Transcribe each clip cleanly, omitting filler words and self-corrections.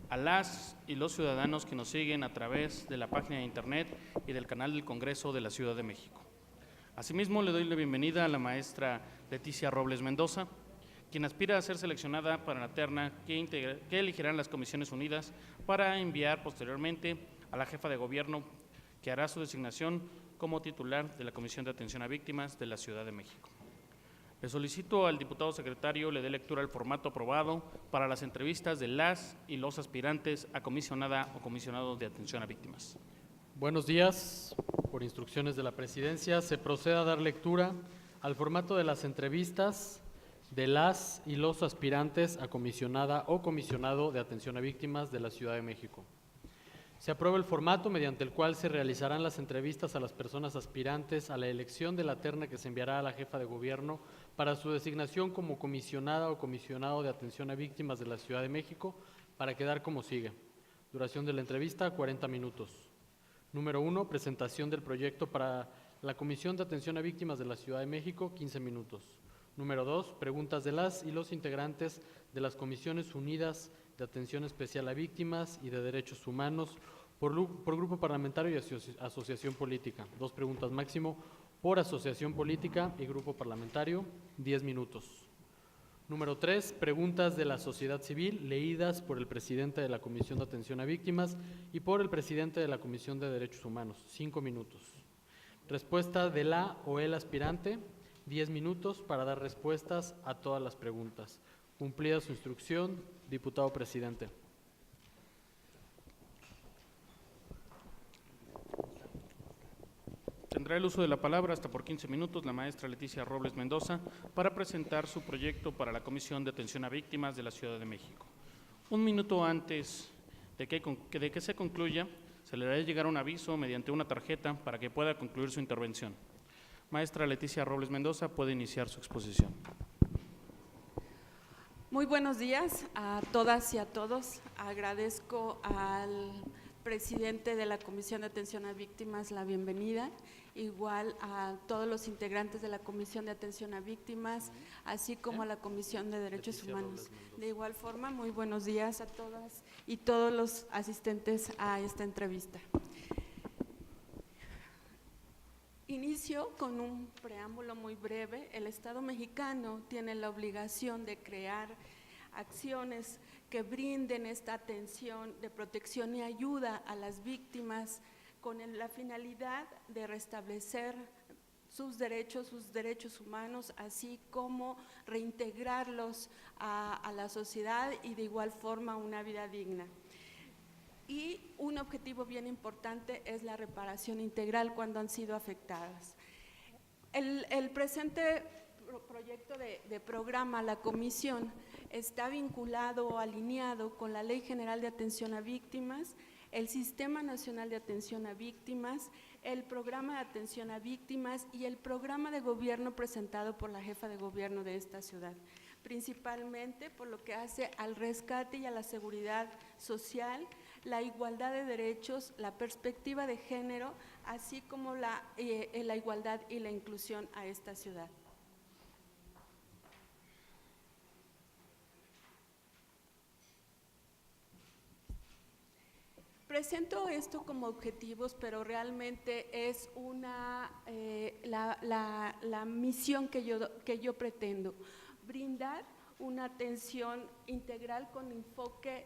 a las y los ciudadanos que nos siguen a través de la página de internet y del canal del Congreso de la Ciudad de México. Asimismo, le doy la bienvenida a la maestra Leticia Robles Mendoza, quien aspira a ser seleccionada para la terna que elegirán las Comisiones Unidas para enviar posteriormente a la jefa de gobierno, que hará su designación como titular de la Comisión de Atención a Víctimas de la Ciudad de México. Le solicito al diputado secretario le dé lectura al formato aprobado para las entrevistas de las y los aspirantes a comisionada o comisionado de atención a víctimas. Buenos días. Por instrucciones de la Presidencia, se procede a dar lectura al formato de las entrevistas de las y los aspirantes a comisionada o comisionado de atención a víctimas de la Ciudad de México. Se aprueba el formato mediante el cual se realizarán las entrevistas a las personas aspirantes a la elección de la terna que se enviará a la jefa de gobierno para su designación como comisionada o comisionado de atención a víctimas de la Ciudad de México, para quedar como sigue. Duración de la entrevista, 40 minutos. Número 1, presentación del proyecto para la Comisión de Atención a Víctimas de la Ciudad de México, 15 minutos. Número 2, preguntas de las y los integrantes de las Comisiones Unidas de Atención Especial a Víctimas y de Derechos Humanos por grupo parlamentario y asociación política. 2 preguntas máximo por asociación política y grupo parlamentario, 10 minutos. Número 3, preguntas de la sociedad civil leídas por el presidente de la Comisión de Atención a Víctimas y por el presidente de la Comisión de Derechos Humanos, 5 minutos. Respuesta de la o el aspirante, 10 minutos para dar respuestas a todas las preguntas. Cumplida su instrucción, diputado presidente. Tendrá el uso de la palabra hasta por 15 minutos la maestra Leticia Robles Mendoza para presentar su proyecto para la Comisión de Atención a Víctimas de la Ciudad de México. 1 minuto antes de que se concluya, se le hará llegar un aviso mediante una tarjeta para que pueda concluir su intervención. Maestra Leticia Robles Mendoza, puede iniciar su exposición. Muy buenos días a todas y a todos. Agradezco al presidente de la Comisión de Atención a Víctimas la bienvenida, igual a todos los integrantes de la Comisión de Atención a Víctimas, así como a la Comisión de Derechos Humanos. De igual forma, muy buenos días a todas y todos los asistentes a esta entrevista. Inicio con un preámbulo muy breve. El Estado mexicano tiene la obligación de crear acciones que brinden esta atención de protección y ayuda a las víctimas con la finalidad de restablecer sus derechos humanos, así como reintegrarlos a la sociedad y de igual forma una vida digna. Y un objetivo bien importante es la reparación integral cuando han sido afectadas. El presente proyecto de programa, la comisión, está vinculado o alineado con la Ley General de Atención a Víctimas, el Sistema Nacional de Atención a Víctimas, el Programa de Atención a Víctimas y el programa de gobierno presentado por la jefa de gobierno de esta ciudad, principalmente por lo que hace al rescate y a la seguridad social, la igualdad de derechos, la perspectiva de género, así como la igualdad y la inclusión a esta ciudad. Presento esto como objetivos, pero realmente es la misión que yo pretendo, brindar una atención integral con enfoque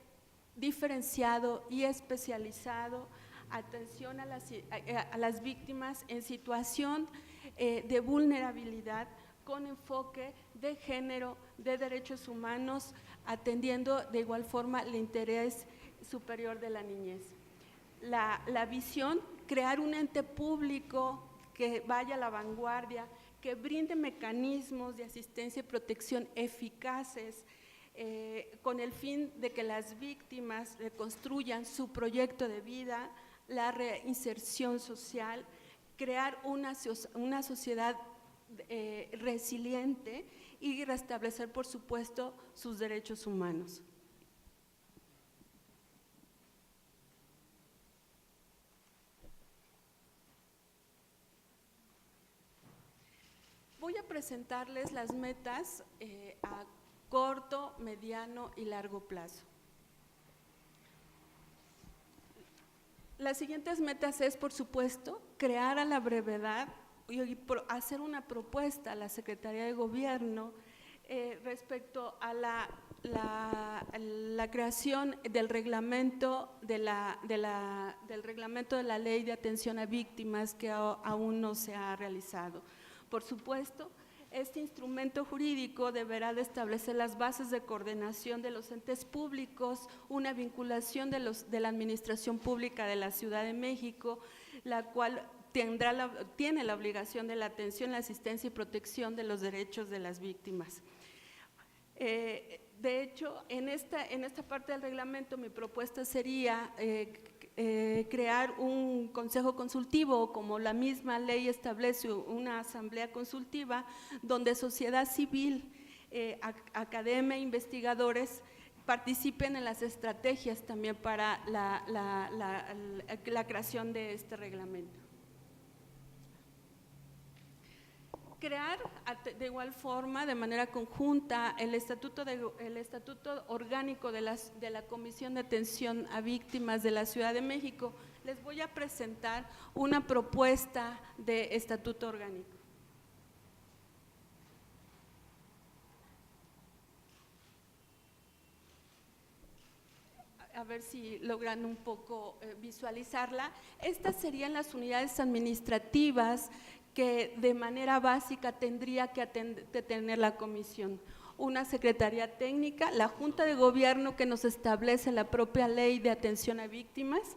diferenciado y especializado, atención a las víctimas en situación de vulnerabilidad, con enfoque de género, de derechos humanos, atendiendo de igual forma el interés superior de la niñez. La visión, crear un ente público que vaya a la vanguardia, que brinde mecanismos de asistencia y protección eficaces, con el fin de que las víctimas reconstruyan su proyecto de vida, la reinserción social, crear una sociedad resiliente y restablecer, por supuesto, sus derechos humanos. Voy a presentarles las metas a corto, mediano y largo plazo. Las siguientes metas es, por supuesto, crear a la brevedad y hacer una propuesta a la Secretaría de Gobierno respecto a la creación del reglamento del reglamento de la Ley de Atención a Víctimas que aún no se ha realizado. Por supuesto, este instrumento jurídico deberá de establecer las bases de coordinación de los entes públicos, una vinculación de la Administración Pública de la Ciudad de México, la cual tiene la obligación de la atención, la asistencia y protección de los derechos de las víctimas. De hecho, en esta parte del reglamento mi propuesta sería crear un consejo consultivo, como la misma ley establece, una asamblea consultiva, donde sociedad civil, academia, investigadores participen en las estrategias también para la creación de este reglamento. Crear de igual forma, de manera conjunta, el estatuto orgánico de la Comisión de Atención a Víctimas de la Ciudad de México. Les voy a presentar una propuesta de estatuto orgánico. A ver si logran un poco visualizarla. Estas serían las unidades administrativas que de manera básica tendría que tener la comisión. Una secretaría técnica, la Junta de Gobierno que nos establece la propia Ley de Atención a Víctimas,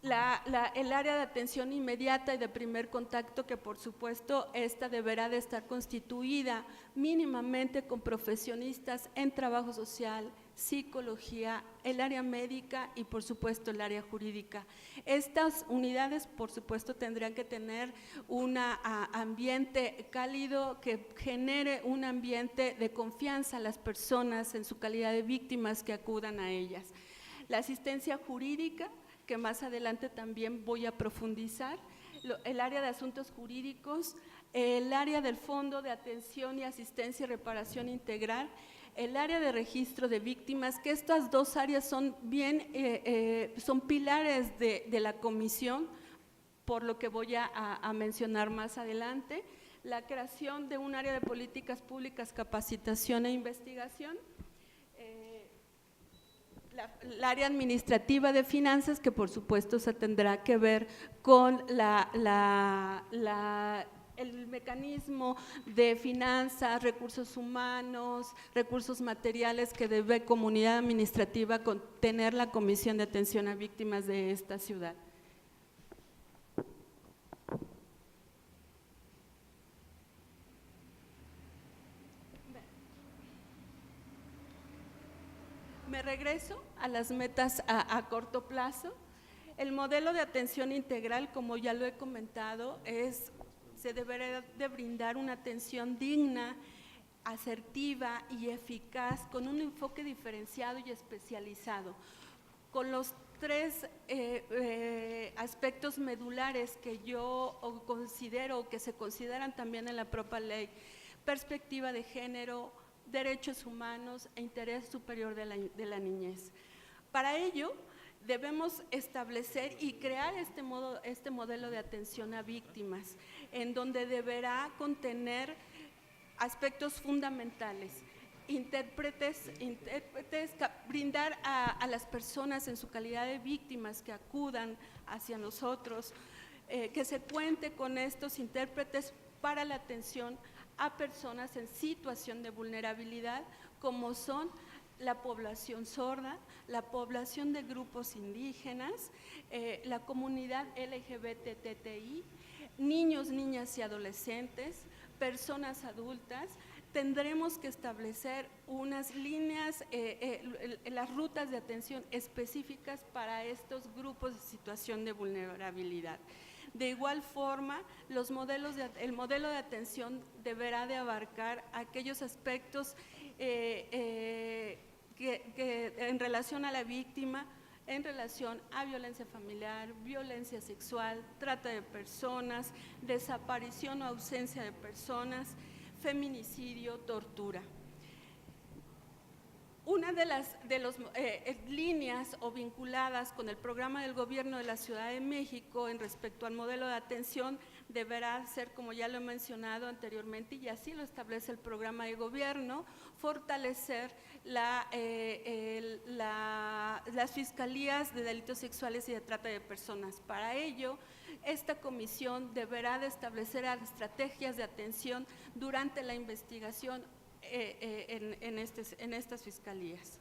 el área de atención inmediata y de primer contacto, que por supuesto esta deberá de estar constituida mínimamente con profesionistas en trabajo social, psicología, el área médica y por supuesto el área jurídica. Estas unidades por supuesto tendrían que tener un ambiente cálido que genere un ambiente de confianza a las personas en su calidad de víctimas que acudan a ellas. La asistencia jurídica, que más adelante también voy a profundizar, el área de asuntos jurídicos, el área del Fondo de Atención y Asistencia y Reparación Integral, el área de registro de víctimas, que estas dos áreas son son pilares de la comisión, por lo que voy a mencionar más adelante, la creación de un área de políticas públicas, capacitación e investigación, el área administrativa de finanzas, que por supuesto se tendrá que ver con el mecanismo de finanzas, recursos humanos, recursos materiales que debe comunidad administrativa tener la Comisión de Atención a Víctimas de esta ciudad. Me regreso a las metas a corto plazo. El modelo de atención integral, como ya lo he comentado, se deberá de brindar una atención digna, asertiva y eficaz, con un enfoque diferenciado y especializado, con los tres aspectos medulares que yo considero, que se consideran también en la propia ley: perspectiva de género, derechos humanos e interés superior de la niñez. Para ello, debemos establecer y crear este modelo de atención a víctimas, en donde deberá contener aspectos fundamentales, intérpretes, brindar a las personas en su calidad de víctimas que acudan hacia nosotros, que se cuente con estos intérpretes para la atención a personas en situación de vulnerabilidad, como son la población sorda, la población de grupos indígenas, la comunidad LGBTTI, niños, niñas y adolescentes, personas adultas. Tendremos que establecer unas líneas, las rutas de atención específicas para estos grupos de situación de vulnerabilidad. De igual forma, el modelo de atención deberá de abarcar aquellos aspectos que en relación a la víctima, en relación a violencia familiar, violencia sexual, trata de personas, desaparición o ausencia de personas, feminicidio, tortura. Una de las líneas o vinculadas con el programa del gobierno de la Ciudad de México en respecto al modelo de atención deberá ser, como ya lo he mencionado anteriormente, y así lo establece el programa de gobierno, fortalecer las fiscalías de delitos sexuales y de trata de personas. Para ello, esta comisión deberá de establecer estrategias de atención durante la investigación en estas fiscalías.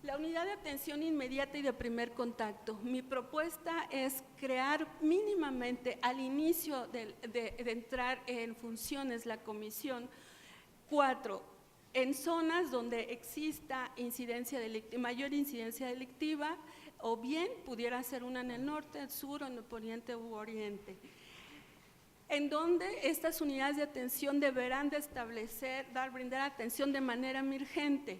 La unidad de atención inmediata y de primer contacto. Mi propuesta es crear mínimamente al inicio de entrar en funciones la comisión 4, en zonas donde exista mayor incidencia delictiva, o bien pudiera ser una en el norte, el sur, en el poniente u oriente, en donde estas unidades de atención deberán de brindar atención de manera emergente,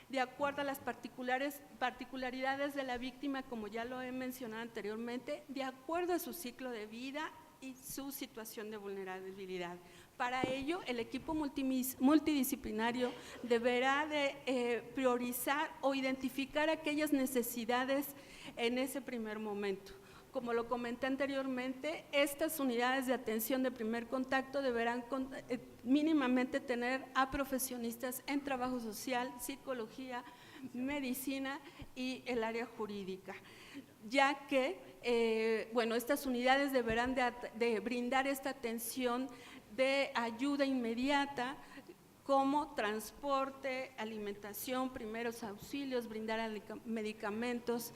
de acuerdo a las particularidades de la víctima, como ya lo he mencionado anteriormente, de acuerdo a su ciclo de vida y su situación de vulnerabilidad. Para ello, el equipo multidisciplinario deberá de priorizar o identificar aquellas necesidades en ese primer momento. Como lo comenté anteriormente, estas unidades de atención de primer contacto deberán mínimamente tener a profesionistas en trabajo social, psicología, medicina y el área jurídica, ya que estas unidades deberán de brindar esta atención de ayuda inmediata, como transporte, alimentación, primeros auxilios, brindar medicamentos.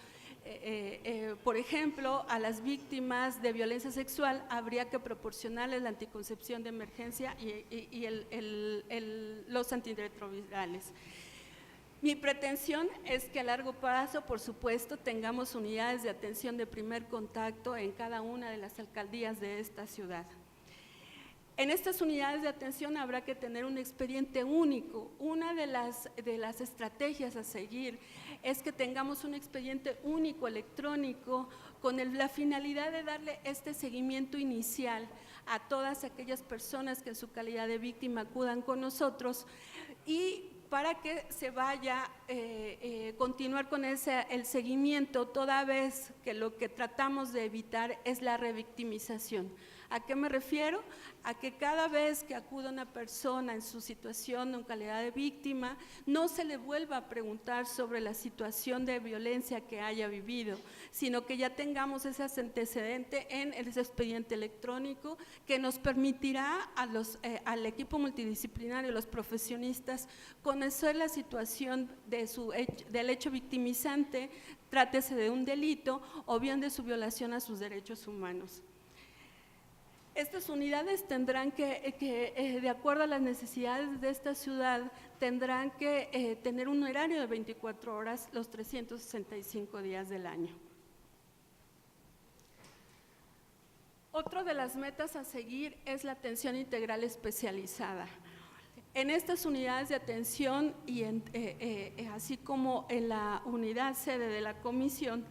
Por ejemplo, a las víctimas de violencia sexual habría que proporcionarles la anticoncepción de emergencia y los antirretrovirales. Mi pretensión es que a largo plazo, por supuesto, tengamos unidades de atención de primer contacto en cada una de las alcaldías de esta ciudad. En estas unidades de atención habrá que tener un expediente único. Una de las estrategias a seguir es que tengamos un expediente único electrónico con la finalidad de darle este seguimiento inicial a todas aquellas personas que en su calidad de víctima acudan con nosotros, y para que se vaya a continuar con el seguimiento, toda vez que lo que tratamos de evitar es la revictimización. ¿A qué me refiero? A que cada vez que acuda una persona en su situación en calidad de víctima, no se le vuelva a preguntar sobre la situación de violencia que haya vivido, sino que ya tengamos ese antecedente en el expediente electrónico, que nos permitirá al equipo multidisciplinario, los profesionistas, conocer la situación del hecho victimizante, trátese de un delito o bien de su violación a sus derechos humanos. Estas unidades tendrán que de acuerdo a las necesidades de esta ciudad, tendrán que tener un horario de 24 horas los 365 días del año. Otra de las metas a seguir es la atención integral especializada. En estas unidades de atención y así como en la unidad sede de la comisión,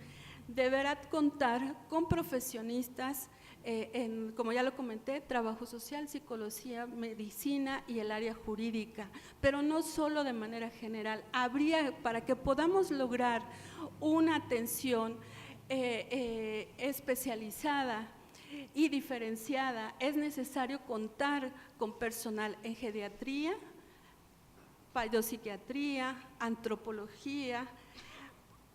deberá contar con profesionistas como ya lo comenté, trabajo social, psicología, medicina y el área jurídica, pero no solo de manera general. Para que podamos lograr una atención especializada y diferenciada, es necesario contar con personal en geriatría, pedopsiquiatría, antropología,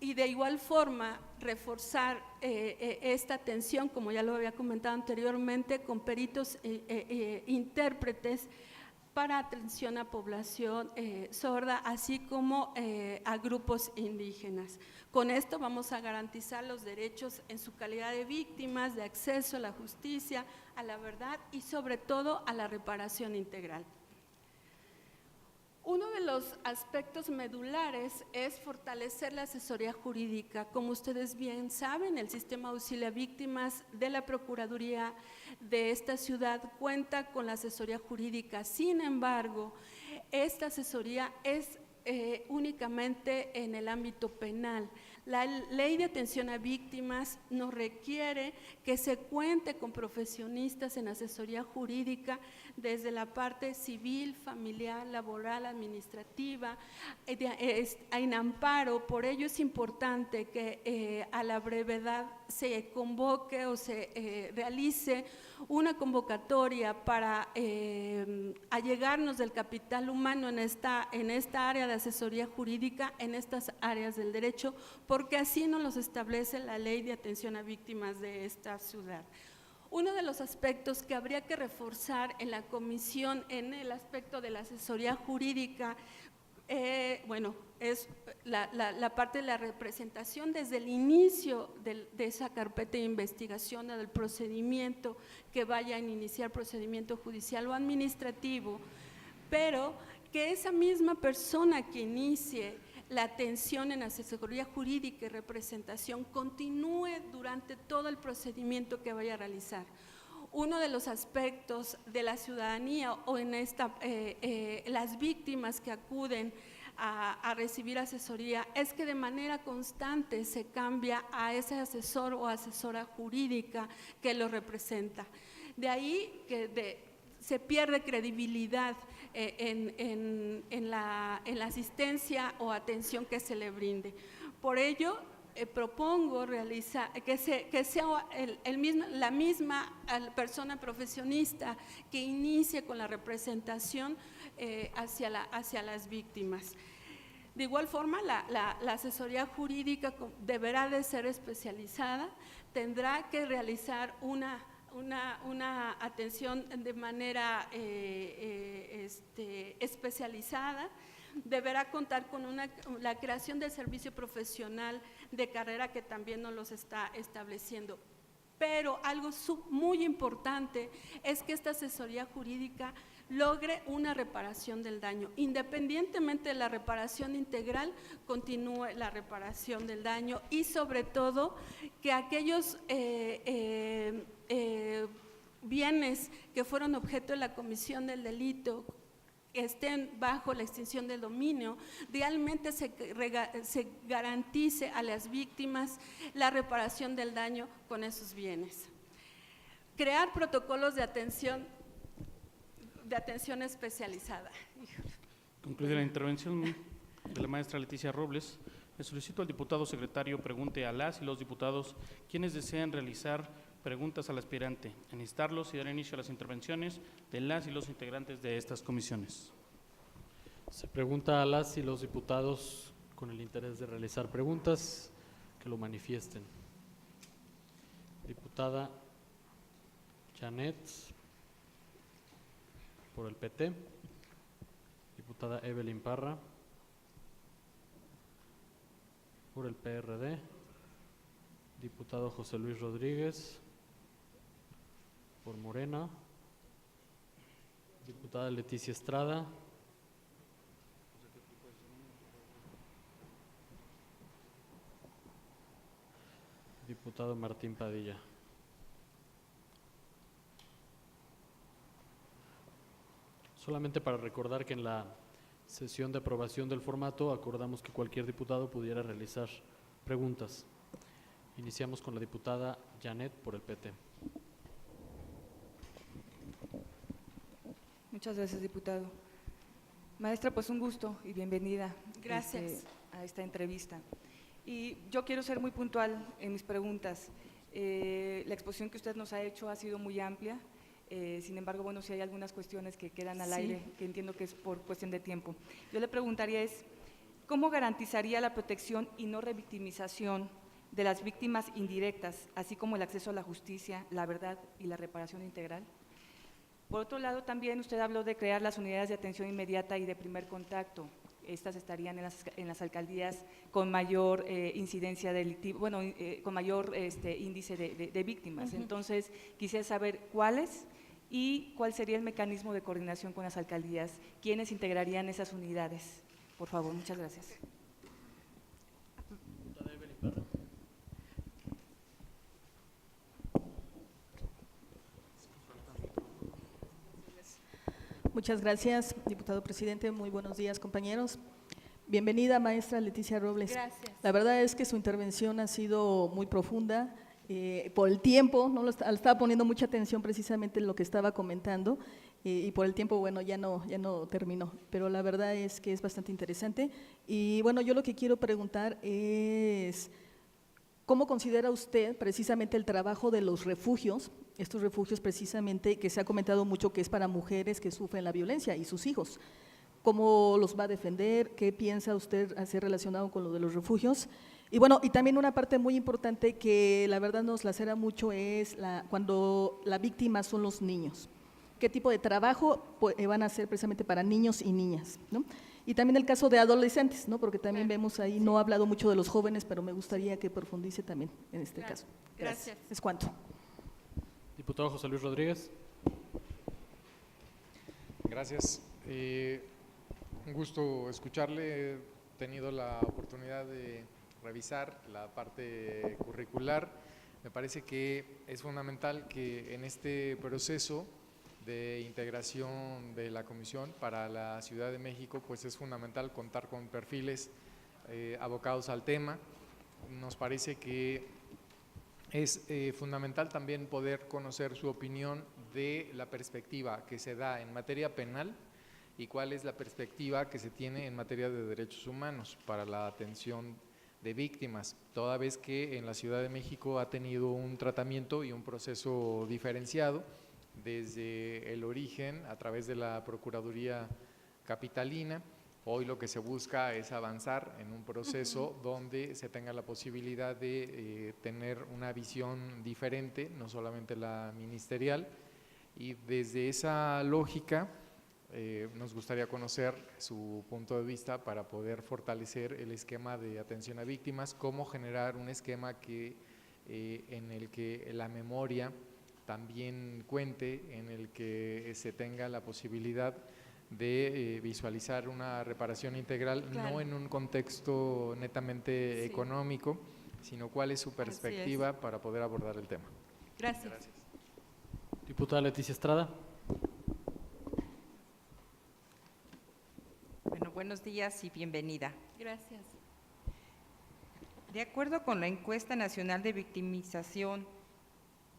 y de igual forma reforzar esta atención, como ya lo había comentado anteriormente, con peritos intérpretes para atención a población sorda, así como a grupos indígenas. Con esto vamos a garantizar los derechos en su calidad de víctimas, de acceso a la justicia, a la verdad y sobre todo a la reparación integral. Uno de los aspectos medulares es fortalecer la asesoría jurídica. Como ustedes bien saben, el sistema de auxilio a víctimas de la Procuraduría de esta ciudad cuenta con la asesoría jurídica. Sin embargo, esta asesoría es únicamente en el ámbito penal. La Ley de Atención a Víctimas nos requiere que se cuente con profesionistas en asesoría jurídica desde la parte civil, familiar, laboral, administrativa, en amparo. Por ello es importante que a la brevedad se convoque o se realice una convocatoria para allegarnos del capital humano en esta área de asesoría jurídica, en estas áreas del derecho, porque así nos los establece la Ley de Atención a Víctimas de esta ciudad. Uno de los aspectos que habría que reforzar en la comisión, en el aspecto de la asesoría jurídica, bueno, es la parte de la representación desde el inicio de esa carpeta de investigación o del procedimiento que vaya a iniciar procedimiento judicial o administrativo, pero que esa misma persona que inicie la atención en asesoría jurídica y representación continúe durante todo el procedimiento que vaya a realizar. Uno de los aspectos de la ciudadanía o en las víctimas que acuden a recibir asesoría es que de manera constante se cambia a ese asesor o asesora jurídica que lo representa. De ahí que se pierde credibilidad en la asistencia o atención que se le brinde. Por ello, propongo realizar que sea la misma persona profesionista que inicie con la representación hacia las víctimas. De igual forma, la asesoría jurídica deberá de ser especializada, tendrá que realizar una atención de manera especializada, deberá contar con la creación del servicio profesional de carrera que también nos los está estableciendo. Pero algo muy importante es que esta asesoría jurídica logre una reparación del daño. Independientemente de la reparación integral, continúe la reparación del daño y sobre todo que aquellos bienes que fueron objeto de la comisión del delito estén bajo la extinción del dominio, realmente se garantice a las víctimas la reparación del daño con esos bienes. Crear protocolos de atención especializada. Concluye la intervención de la maestra Leticia Robles. Le solicito al diputado secretario pregunte a las y los diputados quienes desean realizar preguntas al aspirante, en instarlos y dar inicio a las intervenciones de las y los integrantes de estas comisiones. Se pregunta a las y los diputados con el interés de realizar preguntas que lo manifiesten. Diputada Janet, por el PT. Diputada Evelyn Parra, por el PRD. Diputado José Luis Rodríguez, por Morena. Diputada Leticia Estrada. Diputado Martín Padilla. Solamente para recordar que en la sesión de aprobación del formato acordamos que cualquier diputado pudiera realizar preguntas. Iniciamos con la diputada Janet por el PT. Muchas gracias, diputado. Maestra, pues un gusto y bienvenida. Gracias. A esta entrevista. Y yo quiero ser muy puntual en mis preguntas. La exposición que usted nos ha hecho ha sido muy amplia, sin embargo, bueno, si hay algunas cuestiones que quedan al aire, que entiendo que es por cuestión de tiempo. Yo le preguntaría ¿cómo garantizaría la protección y no revictimización de las víctimas indirectas, así como el acceso a la justicia, la verdad y la reparación integral? Por otro lado, también usted habló de crear las unidades de atención inmediata y de primer contacto. Estas estarían en las alcaldías con mayor incidencia delictiva, bueno, con mayor índice de víctimas. Entonces, quisiera saber cuáles y cuál sería el mecanismo de coordinación con las alcaldías, quiénes integrarían esas unidades. Por favor, muchas gracias. Muchas gracias, diputado presidente. Muy buenos días, compañeros. Bienvenida, maestra Leticia Robles. Gracias. La verdad es que su intervención ha sido muy profunda. Por el tiempo, no estaba poniendo mucha atención precisamente en lo que estaba comentando, y por el tiempo, bueno, ya no terminó, pero la verdad es que es bastante interesante. Y bueno, yo lo que quiero preguntar es, ¿cómo considera usted precisamente el trabajo de los refugios, estos refugios precisamente que se ha comentado mucho que es para mujeres que sufren la violencia y sus hijos? ¿Cómo los va a defender? ¿Qué piensa usted hacer relacionado con lo de los refugios? Y bueno, y también una parte muy importante que la verdad nos lacera mucho es cuando la víctima son los niños. ¿Qué tipo de trabajo van a hacer precisamente para niños y niñas, ¿no? Y también el caso de adolescentes, ¿no? Porque también vemos ahí, no ha hablado mucho de los jóvenes, pero me gustaría que profundice también en este caso. Gracias. Es cuanto. Diputado José Luis Rodríguez. Gracias. Un gusto escucharle. He tenido la oportunidad de revisar la parte curricular. Me parece que es fundamental que en este proceso de integración de la Comisión para la Ciudad de México, pues es fundamental contar con perfiles abocados al tema. Nos parece que es fundamental también poder conocer su opinión de la perspectiva que se da en materia penal y cuál es la perspectiva que se tiene en materia de derechos humanos para la atención de víctimas, toda vez que en la Ciudad de México ha tenido un tratamiento y un proceso diferenciado desde el origen a través de la Procuraduría Capitalina. Hoy lo que se busca es avanzar en un proceso donde se tenga la posibilidad de tener una visión diferente, no solamente la ministerial, y desde esa lógica nos gustaría conocer su punto de vista para poder fortalecer el esquema de atención a víctimas, cómo generar un esquema en el que la memoria también cuente, en el que se tenga la posibilidad de visualizar una reparación integral, claro, no en un contexto netamente económico, sino cuál es su perspectiva para poder abordar el tema. Gracias. Diputada Leticia Estrada. Bueno, buenos días y bienvenida. Gracias. De acuerdo con la Encuesta Nacional de Victimización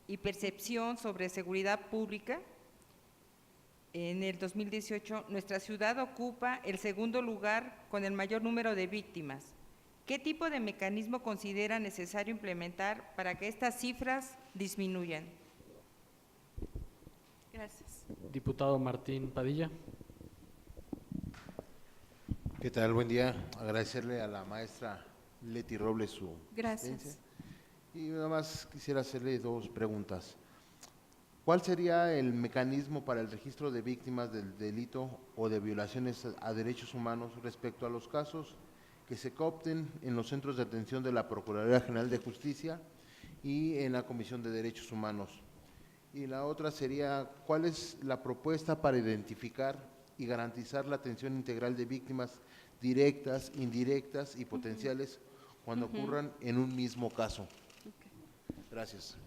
y Percepción sobre Seguridad Pública, en el 2018, nuestra ciudad ocupa el segundo lugar con el mayor número de víctimas. ¿Qué tipo de mecanismo considera necesario implementar para que estas cifras disminuyan? Gracias. Diputado Martín Padilla. ¿Qué tal? Buen día. Agradecerle a la maestra Leti Robles su Gracias. asistencia. Y nada más quisiera hacerle dos preguntas. ¿Cuál sería el mecanismo para el registro de víctimas del delito o de violaciones a derechos humanos respecto a los casos que se coopten en los centros de atención de la Procuraduría General de Justicia y en la Comisión de Derechos Humanos? Y la otra sería, ¿cuál es la propuesta para identificar y garantizar la atención integral de víctimas directas, indirectas y potenciales cuando ocurran en un mismo caso? Gracias.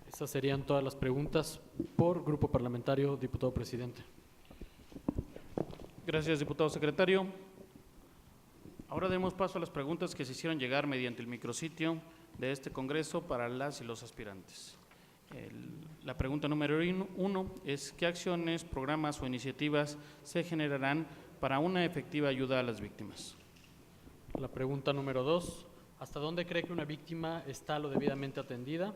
Esas serían todas las preguntas por grupo parlamentario. Diputado presidente. Gracias, diputado secretario. Ahora demos paso a las preguntas que se hicieron llegar mediante el micrositio de este Congreso para las y los aspirantes. La pregunta número 1 es: ¿qué acciones, programas o iniciativas se generarán para una efectiva ayuda a las víctimas? La pregunta número 2: ¿hasta dónde cree que una víctima está lo debidamente atendida?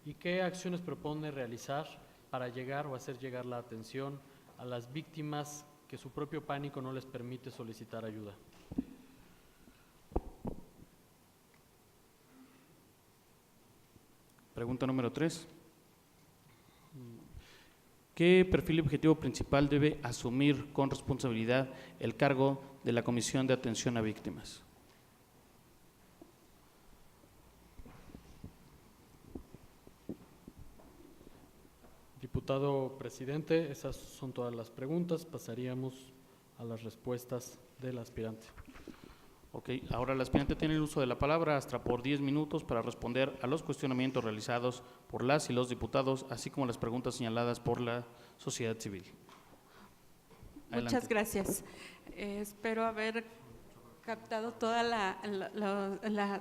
¿Y qué acciones propone realizar para llegar o hacer llegar la atención a las víctimas que su propio pánico no les permite solicitar ayuda? Pregunta número 3. ¿Qué perfil y objetivo principal debe asumir con responsabilidad el cargo de la Comisión de Atención a Víctimas? Diputado presidente, esas son todas las preguntas. Pasaríamos a las respuestas del aspirante. Ok, ahora el aspirante tiene el uso de la palabra hasta por 10 minutos para responder a los cuestionamientos realizados por las y los diputados, así como las preguntas señaladas por la sociedad civil. Adelante. Muchas gracias. Espero haber captado todas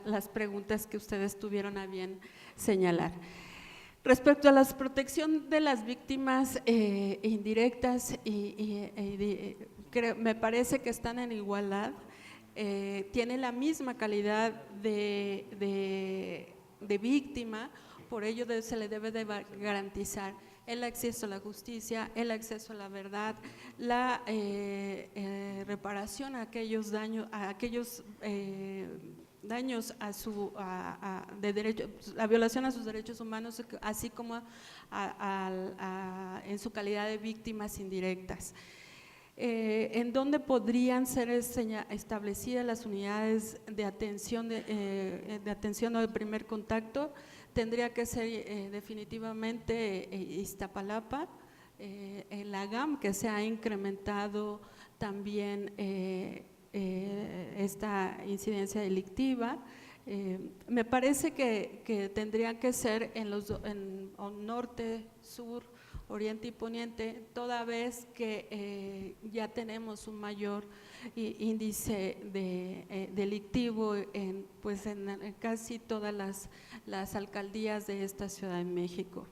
las preguntas que ustedes tuvieron a bien señalar. Respecto a la protección de las víctimas indirectas, me parece que están en igualdad, tienen la misma calidad de víctima, por ello se le debe de garantizar el acceso a la justicia, el acceso a la verdad, la reparación a aquellos daños, de derecho, la violación a sus derechos humanos, así como en su calidad de víctimas indirectas. ¿En dónde podrían ser establecidas las unidades de atención o de primer contacto? Tendría que ser definitivamente Iztapalapa, la GAM, que se ha incrementado también esta incidencia delictiva. Me parece que tendría que ser en norte, sur, oriente y poniente, toda vez que ya tenemos un mayor índice delictivo en casi todas las alcaldías de esta Ciudad de México.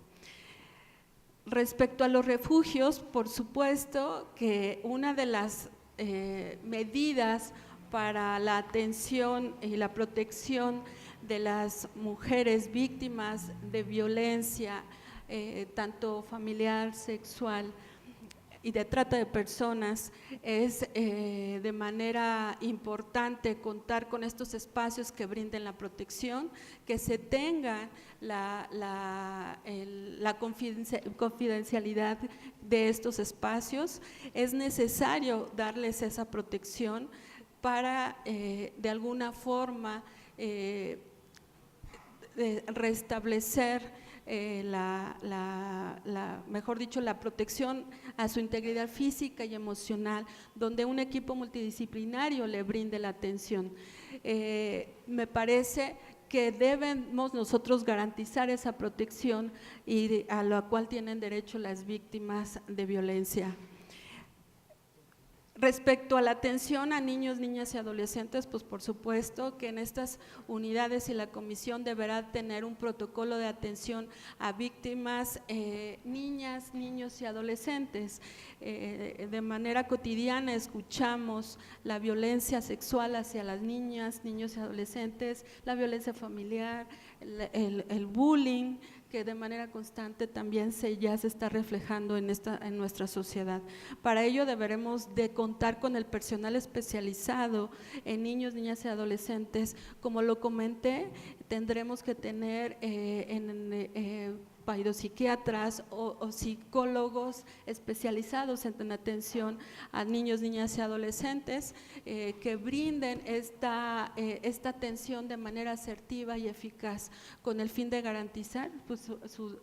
Respecto a los refugios, por supuesto que una de las medidas para la atención y la protección de las mujeres víctimas de violencia, tanto familiar, sexual y de trata de personas, es de manera importante contar con estos espacios que brinden la protección, que se tenga la confidencialidad de estos espacios. Es necesario darles esa protección para de alguna forma restablecer mejor dicho, la protección a su integridad física y emocional, donde un equipo multidisciplinario le brinde la atención. Me parece que debemos nosotros garantizar esa protección y a la cual tienen derecho las víctimas de violencia. Respecto a la atención a niños, niñas y adolescentes, pues por supuesto que en estas unidades y la comisión deberá tener un protocolo de atención a víctimas, niñas, niños y adolescentes. De manera cotidiana escuchamos la violencia sexual hacia las niñas, niños y adolescentes, la violencia familiar, el bullying, que de manera constante también ya se está reflejando en nuestra sociedad. Para ello deberemos de contar con el personal especializado en niños, niñas y adolescentes. Como lo comenté, tendremos que tener psiquiatras o psicólogos especializados en atención a niños, niñas y adolescentes que brinden esta atención de manera asertiva y eficaz con el fin de garantizar pues,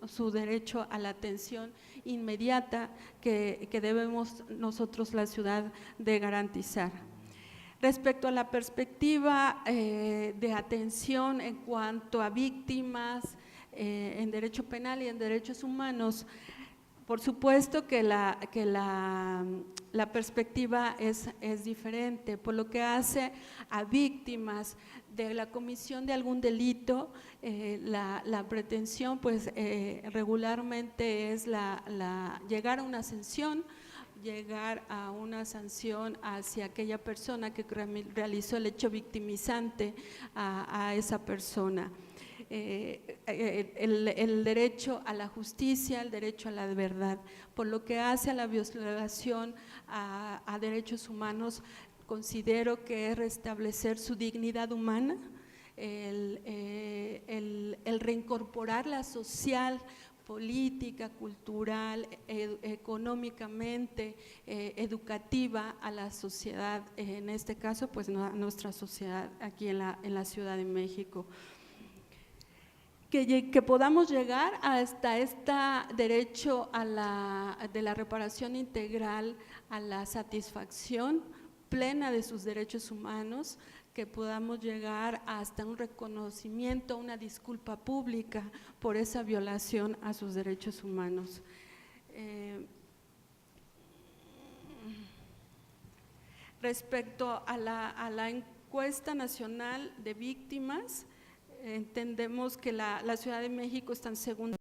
su derecho a la atención inmediata que debemos nosotros la ciudad de garantizar. Respecto a la perspectiva de atención en cuanto a víctimas, en derecho penal y en derechos humanos, por supuesto que la perspectiva es diferente, por lo que hace a víctimas de la comisión de algún delito, la pretensión pues regularmente es llegar a una sanción, hacia aquella persona que realizó el hecho victimizante a esa persona. El derecho a la justicia, el derecho a la verdad, por lo que hace a la violación a derechos humanos, considero que es restablecer su dignidad humana, el reincorporarla social, política, cultural, económicamente, educativa a la sociedad, en este caso pues a nuestra sociedad aquí en la Ciudad de México. Que podamos llegar hasta este derecho de la reparación integral, a la satisfacción plena de sus derechos humanos, que podamos llegar hasta un reconocimiento, una disculpa pública por esa violación a sus derechos humanos. Respecto a la encuesta nacional de víctimas, entendemos que la Ciudad de México está en segundo